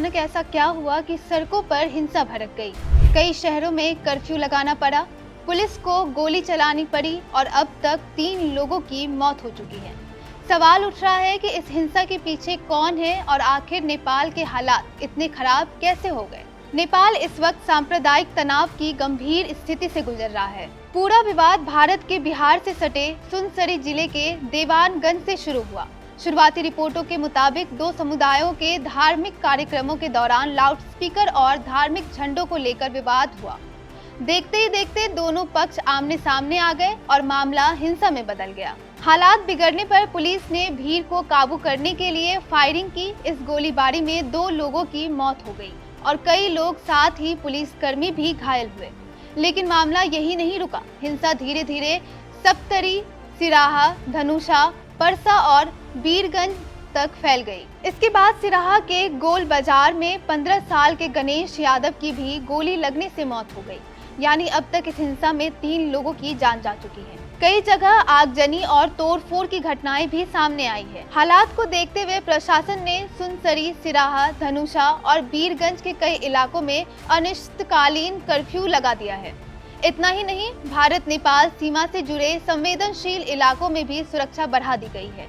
अचानक ऐसा क्या हुआ कि सड़कों पर हिंसा भड़क गई। कई शहरों में कर्फ्यू लगाना पड़ा, पुलिस को गोली चलानी पड़ी और अब तक 3 लोगों की मौत हो चुकी है। सवाल उठ रहा है कि इस हिंसा के पीछे कौन है और आखिर नेपाल के हालात इतने खराब कैसे हो गए। नेपाल इस वक्त सांप्रदायिक तनाव की गंभीर स्थिति से गुजर रहा है। पूरा विवाद भारत के बिहार से सटे सुनसरी जिले के देवानगंज से शुरू हुआ। शुरुआती रिपोर्टों के मुताबिक 2 समुदायों के धार्मिक कार्यक्रमों के दौरान लाउडस्पीकर और धार्मिक झंडों को लेकर विवाद हुआ। देखते ही देखते दोनों पक्ष आमने सामने आ गए और मामला हिंसा में बदल गया। हालात बिगड़ने पर पुलिस ने भीड़ को काबू करने के लिए फायरिंग की। इस गोलीबारी में 2 लोगों की मौत हो गई और कई लोग साथ ही पुलिसकर्मी भी घायल हुए। लेकिन मामला यही नहीं रुका। हिंसा धीरे धीरे सप्तरी, सिराहा, धनुषा, परसा और वीरगंज तक फैल गई। इसके बाद सिराहा के गोल बाजार में 15 साल के गणेश यादव की भी गोली लगने से मौत हो गई। यानी अब तक इस हिंसा में 3 लोगों की जान जा चुकी है। कई जगह आगजनी और तोड़फोड़ की घटनाएं भी सामने आई है। हालात को देखते हुए प्रशासन ने सुनसरी, सिराहा, धनुषा और वीरगंज के कई इलाकों में अनिश्चितकालीन कर्फ्यू लगा दिया है। इतना ही नहीं, भारत नेपाल सीमा से जुड़े संवेदनशील इलाकों में भी सुरक्षा बढ़ा दी गई है।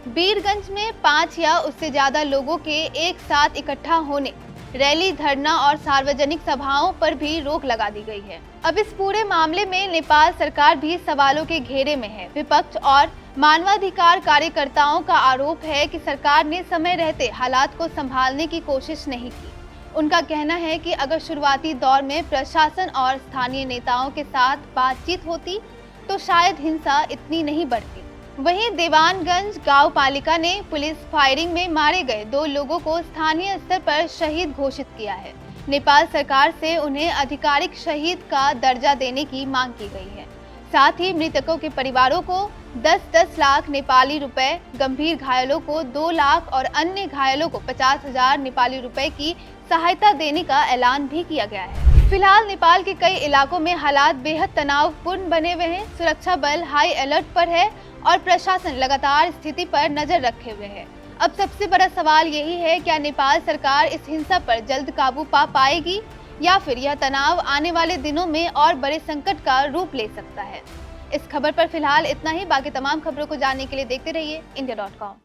वीरगंज में 5 या उससे ज्यादा लोगों के एक साथ इकट्ठा होने, रैली, धरना और सार्वजनिक सभाओं पर भी रोक लगा दी गई है। अब इस पूरे मामले में नेपाल सरकार भी सवालों के घेरे में है। विपक्ष और मानवाधिकार कार्यकर्ताओं का आरोप है कि सरकार ने समय रहते हालात को संभालने की कोशिश नहीं की। उनका कहना है कि अगर शुरुआती दौर में प्रशासन और स्थानीय नेताओं के साथ बातचीत होती तो शायद हिंसा इतनी नहीं बढ़ती। वहीं देवानगंज गांव पालिका ने पुलिस फायरिंग में मारे गए 2 लोगों को स्थानीय स्तर पर शहीद घोषित किया है। नेपाल सरकार से उन्हें आधिकारिक शहीद का दर्जा देने की मांग की गई है। साथ ही मृतकों के परिवारों को 10-10 लाख नेपाली रुपए, गंभीर घायलों को 2 लाख और अन्य घायलों को 50,000 नेपाली रुपए की सहायता देने का ऐलान भी किया गया है। फिलहाल नेपाल के कई इलाकों में हालात बेहद तनावपूर्ण बने हुए हैं। सुरक्षा बल हाई अलर्ट पर है और प्रशासन लगातार स्थिति पर नजर रखे हुए है। अब सबसे बड़ा सवाल यही है, क्या नेपाल सरकार इस हिंसा पर जल्द काबू पा पाएगी या फिर यह तनाव आने वाले दिनों में और बड़े संकट का रूप ले सकता है। इस खबर पर फिलहाल इतना ही। बाकी तमाम खबरों को जानने के लिए देखते रहिए India.com।